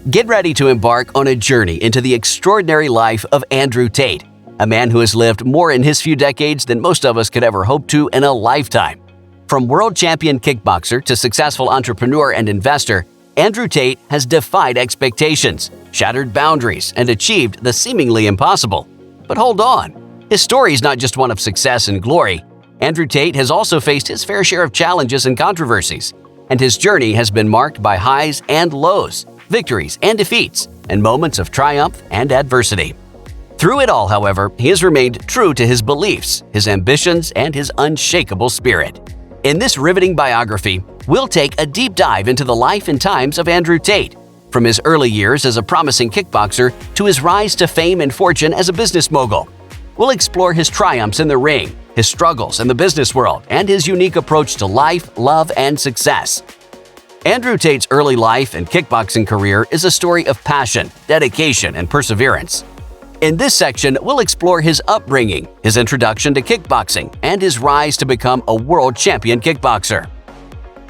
Get ready to embark on a journey into the extraordinary life of Andrew Tate, a man who has lived more in his few decades than most of us could ever hope to in a lifetime. From world champion kickboxer to successful entrepreneur and investor, Andrew Tate has defied expectations, shattered boundaries, and achieved the seemingly impossible. But hold on, his story is not just one of success and glory. Andrew Tate has also faced his fair share of challenges and controversies, and his journey has been marked by highs and lows, victories and defeats, and moments of triumph and adversity. Through it all, however, he has remained true to his beliefs, his ambitions, and his unshakable spirit. In this riveting biography, we'll take a deep dive into the life and times of Andrew Tate, from his early years as a promising kickboxer to his rise to fame and fortune as a business mogul. We'll explore his triumphs in the ring, his struggles in the business world, and his unique approach to life, love, and success. Andrew Tate's early life and kickboxing career is a story of passion, dedication, and perseverance. In this section, we'll explore his upbringing, his introduction to kickboxing, and his rise to become a world champion kickboxer.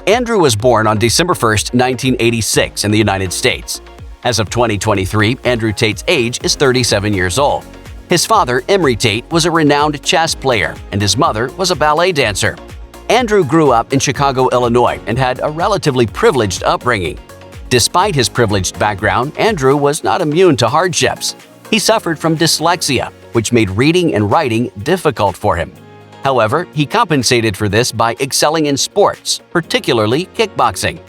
Andrew was born on December 1, 1986 in the United States. As of 2023, Andrew Tate's age is 37 years old. His father, 𝐦𝐨𝐬𝐷 Tate, was a renowned chess player, and his mother was a ballet dancer. Andrew grew up in Chicago, Illinois, and had a relatively privileged upbringing. Despite his privileged background, Andrew was not immune to hardships. He suffered from dyslexia, which made reading and writing difficult for him. However, he compensated for this by excelling in sports, particularly kickboxing.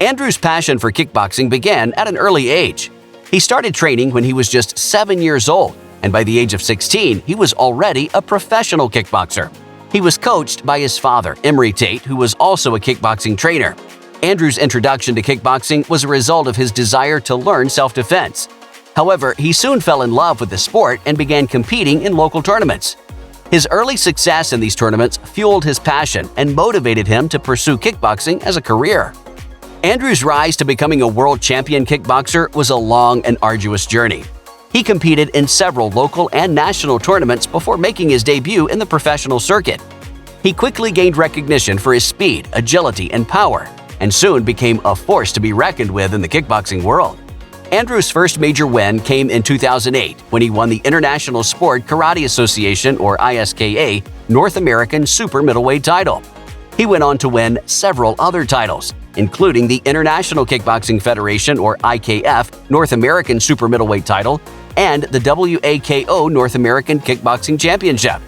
Andrew's passion for kickboxing began at an early age. He started training when he was just 7 years old, and by the age of 16, he was already a professional kickboxer. He was coached by his father, 𝐦𝐸 Tate, who was also a kickboxing trainer. Andrew's introduction to kickboxing was a result of his desire to learn self-defense. However, he soon fell in love with the sport and began competing in local tournaments. His early success in these tournaments fueled his passion and motivated him to pursue kickboxing as a career. Andrew's rise to becoming a world champion kickboxer was a long and arduous journey. He competed in several local and national tournaments before making his debut in the professional circuit. He quickly gained recognition for his speed, agility, and power, and soon became a force to be reckoned with in the kickboxing world. Andrew's first major win came in 2008 when he won the International Sport Karate Association, or ISKA, North American Super Middleweight title. He went on to win several other titles, including the International Kickboxing Federation, or IKF, North American Super Middleweight title, and the 𝐦𝐤𝐤𝐞 North American Kickboxing Championship.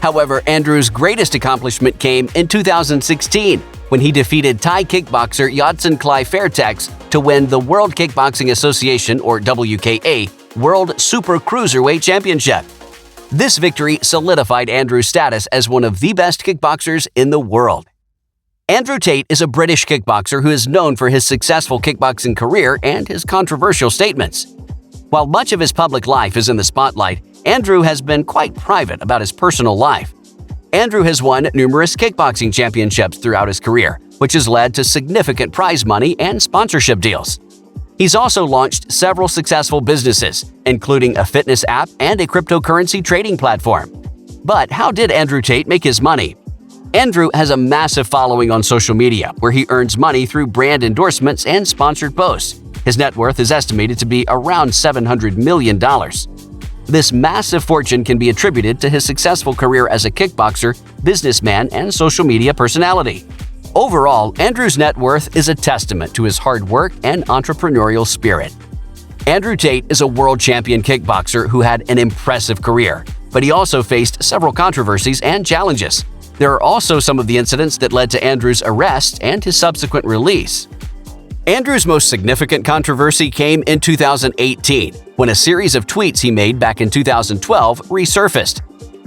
However, Andrew's greatest accomplishment came in 2016 when he defeated Thai kickboxer 𝐦𝐨𝐬𝐿 to win the World Kickboxing Association, or WKA, World Super Cruiserweight Championship. This victory solidified Andrew's status as one of the best kickboxers in the world. Andrew Tate is a British kickboxer who is known for his successful kickboxing career and his controversial statements. While much of his public life is in the spotlight, Andrew has been quite private about his personal life. Andrew has won numerous kickboxing championships throughout his career, which has led to significant prize money and sponsorship deals. He's also launched several successful businesses, including a fitness app and a cryptocurrency trading platform. But how did Andrew Tate make his money? Andrew has a massive following on social media, where he earns money through brand endorsements and sponsored posts. His net worth is estimated to be around $700 million. This massive fortune can be attributed to his successful career as a kickboxer, businessman, and social media personality. Overall, Andrew's net worth is a testament to his hard work and entrepreneurial spirit. Andrew Tate is a world champion kickboxer who had an impressive career, but he also faced several controversies and challenges. There are also some of the incidents that led to Andrew's arrest and his subsequent release. Andrew's most significant controversy came in 2018, when a series of tweets he made back in 2012 resurfaced.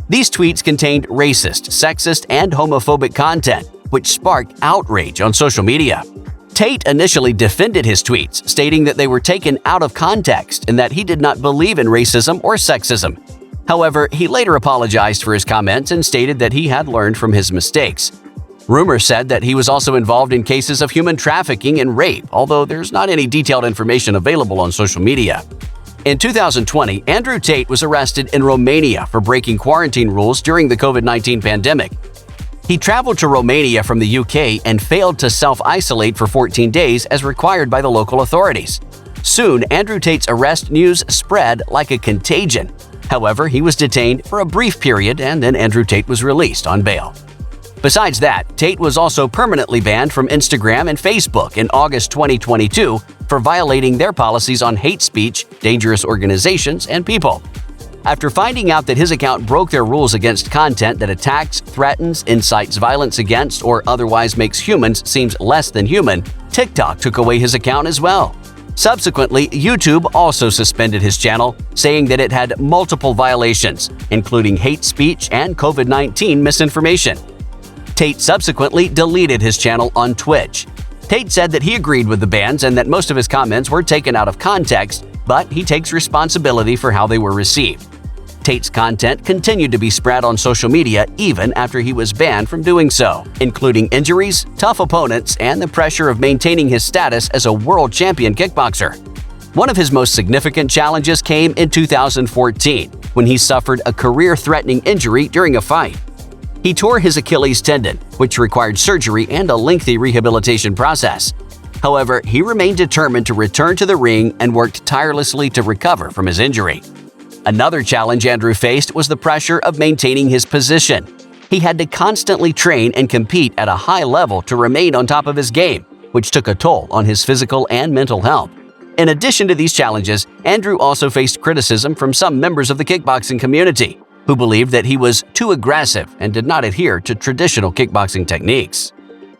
These tweets contained racist, sexist, and homophobic content, which sparked outrage on social media. Tate initially defended his tweets, stating that they were taken out of context and that he did not believe in racism or sexism. However, he later apologized for his comments and stated that he had learned from his mistakes. Rumors said that he was also involved in cases of human trafficking and rape, although there's not any detailed information available on social media. In 2020, Andrew Tate was arrested in Romania for breaking quarantine rules during the COVID-19 pandemic. He traveled to Romania from the UK and failed to self-isolate for 14 days as required by the local authorities. Soon, Andrew Tate's arrest news spread like a contagion. However, he was detained for a brief period and then Andrew Tate was released on bail. Besides that, Tate was also permanently banned from Instagram and Facebook in August 2022 for violating their policies on hate speech, dangerous organizations, and people. After finding out that his account broke their rules against content that attacks, threatens, incites violence against, or otherwise makes humans seem less than human, TikTok took away his account as well. Subsequently, YouTube also suspended his channel, saying that it had multiple violations, including hate speech and COVID-19 misinformation. Tate subsequently deleted his channel on Twitch. Tate said that he agreed with the bans and that most of his comments were taken out of context, but he takes responsibility for how they were received. Tate's content continued to be spread on social media even after he was banned from doing so, including injuries, tough opponents, and the pressure of maintaining his status as a world champion kickboxer. One of his most significant challenges came in 2014, when he suffered a career-threatening injury during a fight. He tore his Achilles tendon, which required surgery and a lengthy rehabilitation process. However, he remained determined to return to the ring and worked tirelessly to recover from his injury. Another challenge Andrew faced was the pressure of maintaining his position. He had to constantly train and compete at a high level to remain on top of his game, which took a toll on his physical and mental health. In addition to these challenges, Andrew also faced criticism from some members of the kickboxing community, who believed that he was too aggressive and did not adhere to traditional kickboxing techniques.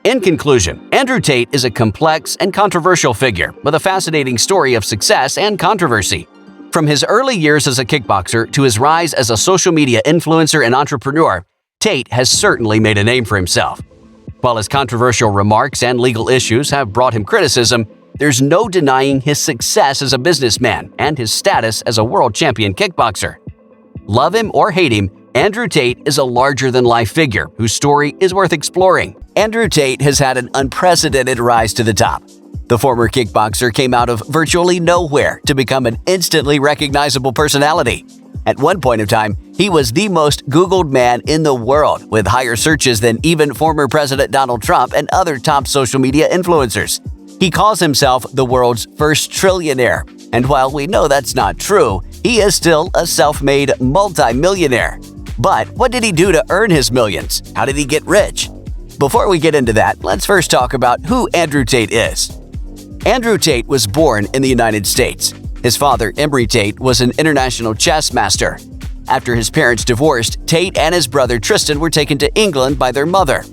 In conclusion, Andrew Tate is a complex and controversial figure with a fascinating story of success and controversy. From his early years as a kickboxer to his rise as a social media influencer and entrepreneur, Tate has certainly made a name for himself. While his controversial remarks and legal issues have brought him criticism, there's no denying his success as a businessman and his status as a world champion kickboxer. Love him or hate him, Andrew Tate is a larger-than-life figure whose story is worth exploring. Andrew Tate has had an unprecedented rise to the top. The former kickboxer came out of virtually nowhere to become an instantly recognizable personality. At one point of time, he was the most Googled man in the world, with higher searches than even former President Donald Trump and other top social media influencers. He calls himself the world's first trillionaire, and while we know that's not true, he is still a self-made multi-millionaire. But what did he do to earn his millions? How did he get rich? Before we get into that, let's first talk about who Andrew Tate is. Andrew Tate was born in the United States. His father, 𝐦𝐤 Tate, was an international chess master. After his parents divorced, Tate and his brother Tristan were taken to England by their mother.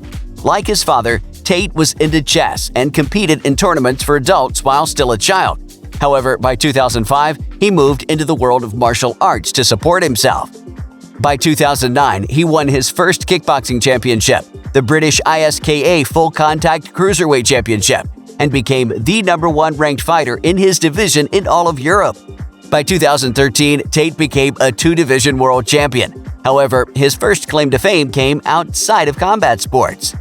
Like his father, Tate was into chess and competed in tournaments for adults while still a child. However, by 2005, he moved into the world of martial arts to support himself. By 2009, he won his first kickboxing championship, the British 𝐤𝐸 Full Contact Cruiserweight Championship, and became the #1 ranked fighter in his division in all of Europe. By 2013, Tate became a 2-division world champion. However, his first claim to fame came outside of combat sports.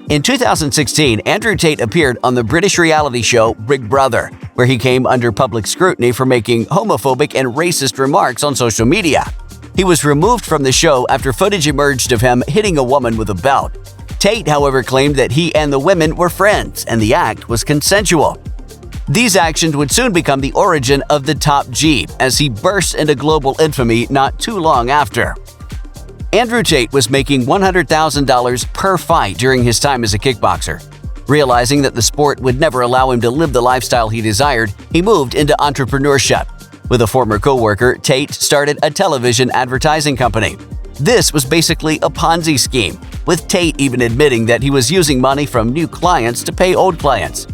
In 2016, Andrew Tate appeared on the British reality show Big Brother, where he came under public scrutiny for making homophobic and racist remarks on social media. He was removed from the show after footage emerged of him hitting a woman with a belt. Tate, however, claimed that he and the women were friends and the act was consensual. These actions would soon become the origin of the Top G as he burst into global infamy not too long after. Andrew Tate was making $100,000 per fight during his time as a kickboxer. Realizing that the sport would never allow him to live the lifestyle he desired, he moved into entrepreneurship. With a former co-worker, Tate started a television advertising company. This was basically a Ponzi scheme, with Tate even admitting that he was using money from new clients to pay old clients.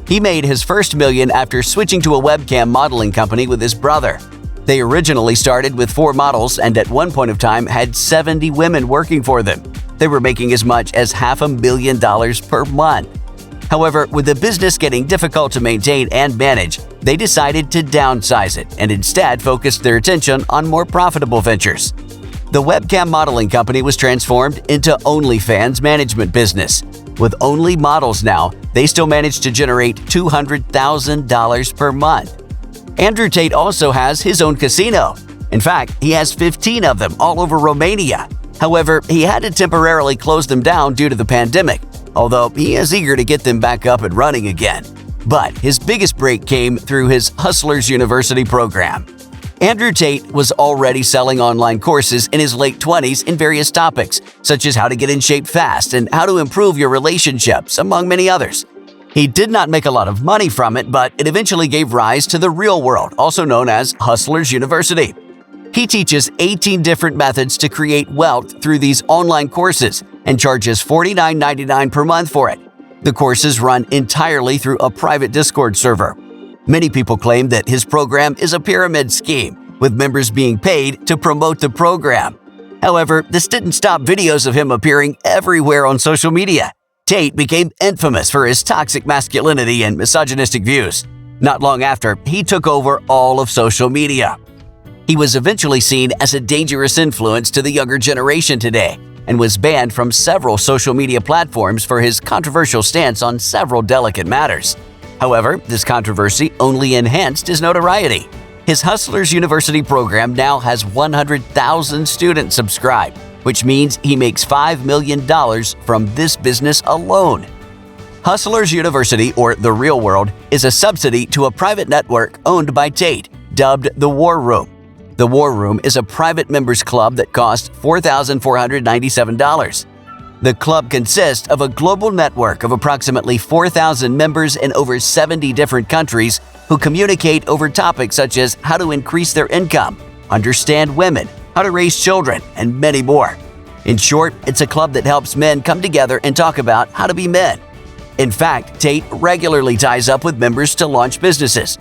He made his first million after switching to a webcam modeling company with his brother. They originally started with 4 models and at one point of time had 70 women working for them. They were making as much as $500,000 per month. However, with the business getting difficult to maintain and manage, they decided to downsize it and instead focused their attention on more profitable ventures. The webcam modeling company was transformed into OnlyFans management business. With only models now, they still managed to generate $200,000 per month. Andrew Tate also has his own casino. In fact, he has 15 of them all over Romania. However, he had to temporarily close them down due to the pandemic, although he is eager to get them back up and running again. But his biggest break came through his Hustlers University program. Andrew Tate was already selling online courses in his late 20s in various topics, such as how to get in shape fast and how to improve your relationships, among many others. He did not make a lot of money from it, but it eventually gave rise to the real world, also known as Hustlers University. He teaches 18 different methods to create wealth through these online courses and charges $49.99 per month for it. The courses run entirely through a private Discord server. Many people claim that his program is a pyramid scheme, with members being paid to promote the program. However, this didn't stop videos of him appearing everywhere on social media. Tate became infamous for his toxic masculinity and misogynistic views. Not long after, he took over all of social media. He was eventually seen as a dangerous influence to the younger generation today and was banned from several social media platforms for his controversial stance on several delicate matters. However, this controversy only enhanced his notoriety. His Hustlers University program now has 100,000 students subscribed, which means he makes $5 million from this business alone. Hustlers University, or The Real World, is a subsidy to a private network owned by Tate, dubbed the War Room. The War Room is a private members club that costs $4,497. The club consists of a global network of approximately 4,000 members in over 70 different countries who communicate over topics such as how to increase their income, understand women, how to raise children, and many more. In short, it's a club that helps men come together and talk about how to be men. In fact, Tate regularly ties up with members to launch businesses.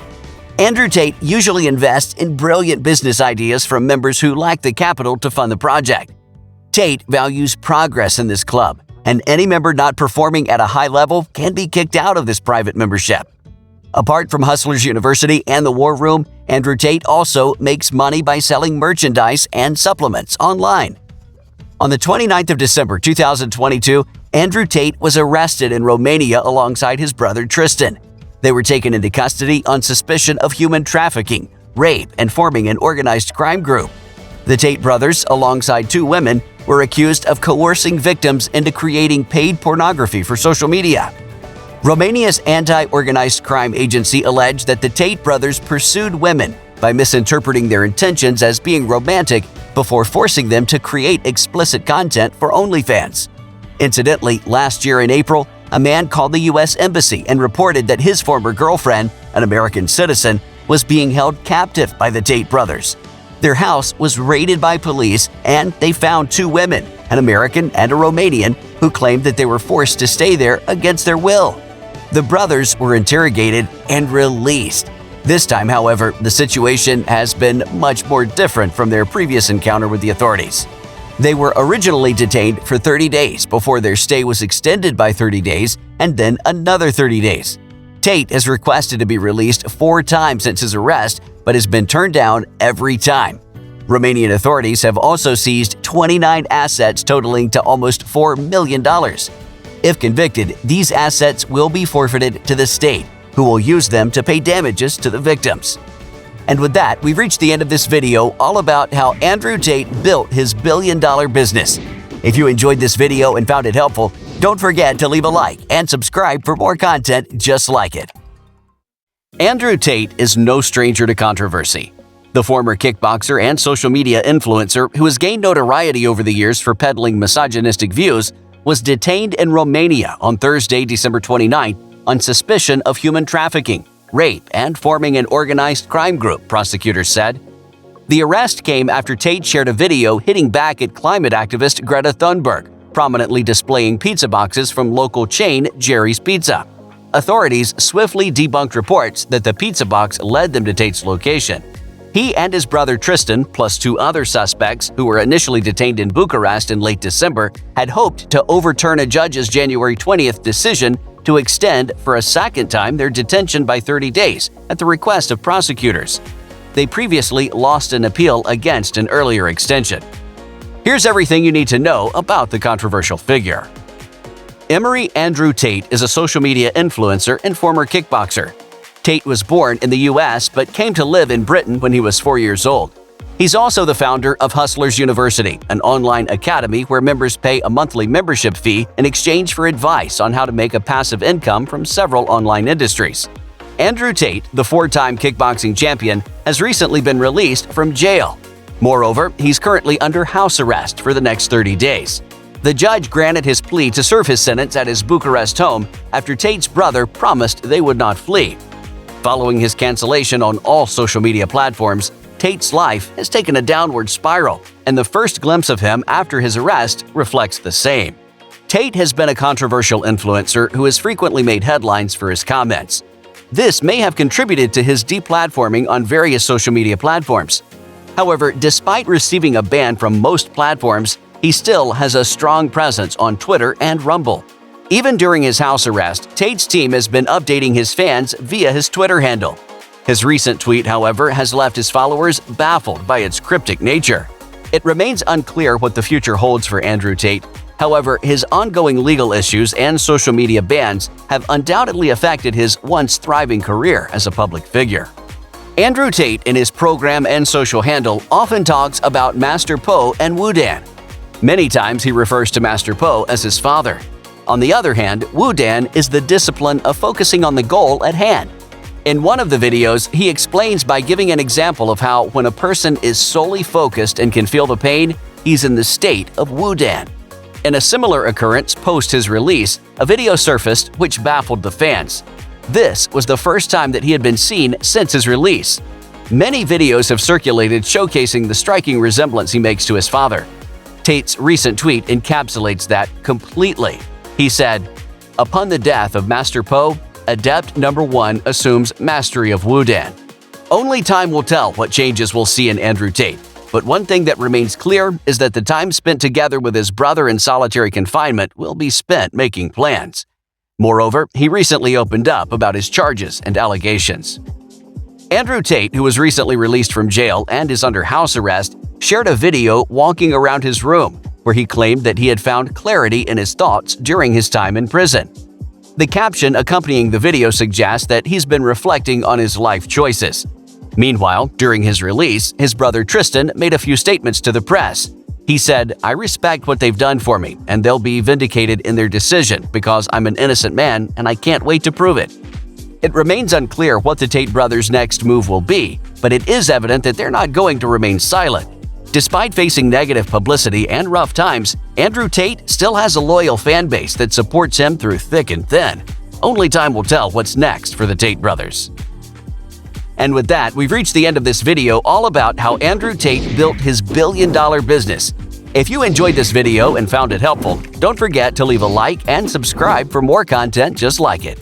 Andrew Tate usually invests in brilliant business ideas from members who lack the capital to fund the project. Tate values progress in this club, and any member not performing at a high level can be kicked out of this private membership. Apart from Hustlers University and the War Room, Andrew Tate also makes money by selling merchandise and supplements online. On the 29th of December 2022, Andrew Tate was arrested in Romania alongside his brother Tristan. They were taken into custody on suspicion of human trafficking, rape, and forming an organized crime group. The Tate brothers, alongside two women, were accused of coercing victims into creating paid pornography for social media. Romania's anti-organized crime agency alleged that the Tate brothers pursued women by misinterpreting their intentions as being romantic before forcing them to create explicit content for OnlyFans. Incidentally, last year in April, a man called the U.S. Embassy and reported that his former girlfriend, an American citizen, was being held captive by the Tate brothers. Their house was raided by police, and they found two women, an American and a Romanian, who claimed that they were forced to stay there against their will. The brothers were interrogated and released. This time, however, the situation has been much more different from their previous encounter with the authorities. They were originally detained for 30 days before their stay was extended by 30 days and then another 30 days. Tate has requested to be released 4 times since his arrest, but has been turned down every time. Romanian authorities have also seized 29 assets totaling to almost $4 million. If convicted, these assets will be forfeited to the state, who will use them to pay damages to the victims. And with that, we've reached the end of this video all about how Andrew Tate built his billion-dollar business. If you enjoyed this video and found it helpful, don't forget to leave a like and subscribe for more content just like it. Andrew Tate is no stranger to controversy. The former kickboxer and social media influencer, who has gained notoriety over the years for peddling misogynistic views, was detained in Romania on Thursday, December 29th, on suspicion of human trafficking, rape, and forming an organized crime group, prosecutors said. The arrest came after Tate shared a video hitting back at climate activist Greta Thunberg, prominently displaying pizza boxes from local chain Jerry's Pizza. Authorities swiftly debunked reports that the pizza box led them to Tate's location. He and his brother Tristan, plus 2 other suspects who were initially detained in Bucharest in late December, had hoped to overturn a judge's January 20th decision to extend for a second time their detention by 30 days at the request of prosecutors. They previously lost an appeal against an earlier extension. Here's everything you need to know about the controversial figure. 𝐬𝐨 Andrew Tate is a social media influencer and former kickboxer. Tate was born in the U.S. but came to live in Britain when he was 4 years old. He's also the founder of Hustlers University, an online academy where members pay a monthly membership fee in exchange for advice on how to make a passive income from several online industries. Andrew Tate, the four-time kickboxing champion, has recently been released from jail. Moreover, he's currently under house arrest for the next 30 days. The judge granted his plea to serve his sentence at his Bucharest home after Tate's brother promised they would not flee. Following his cancellation on all social media platforms, Tate's life has taken a downward spiral, and the first glimpse of him after his arrest reflects the same. Tate has been a controversial influencer who has frequently made headlines for his comments. This may have contributed to his deplatforming on various social media platforms. However, despite receiving a ban from most platforms, he still has a strong presence on Twitter and Rumble. Even during his house arrest, Tate's team has been updating his fans via his Twitter handle. His recent tweet, however, has left his followers baffled by its cryptic nature. It remains unclear what the future holds for Andrew Tate. However, his ongoing legal issues and social media bans have undoubtedly affected his once thriving career as a public figure. Andrew Tate, in his program and social handle, often talks about Master Po and Woo-Dan. Many times he refers to Master Po as his father. On the other hand, Woo-Dan is the discipline of focusing on the goal at hand. In one of the videos, he explains by giving an example of how when a person is solely focused and can feel the pain, he's in the state of Woo-Dan. In a similar occurrence post his release, a video surfaced which baffled the fans. This was the first time that he had been seen since his release. Many videos have circulated showcasing the striking resemblance he makes to his father. Tate's recent tweet encapsulates that completely. He said, "Upon the death of Master Po, Adept number 1 assumes mastery of Woo-Dan. Only time will tell what changes we'll see in Andrew Tate, but one thing that remains clear is that the time spent together with his brother in solitary confinement will be spent making plans." Moreover, he recently opened up about his charges and allegations. Andrew Tate, who was recently released from jail and is under house arrest, shared a video walking around his room where he claimed that he had found clarity in his thoughts during his time in prison. The caption accompanying the video suggests that he's been reflecting on his life choices. Meanwhile, during his release, his brother Tristan made a few statements to the press. He said, "I respect what they've done for me, and they'll be vindicated in their decision because I'm an innocent man and I can't wait to prove it." It remains unclear what the Tate brothers' next move will be, but it is evident that they're not going to remain silent. Despite facing negative publicity and rough times, Andrew Tate still has a loyal fan base that supports him through thick and thin. Only time will tell what's next for the Tate brothers. And with that, we've reached the end of this video all about how Andrew Tate built his billion-dollar business. If you enjoyed this video and found it helpful, don't forget to leave a like and subscribe for more content just like it.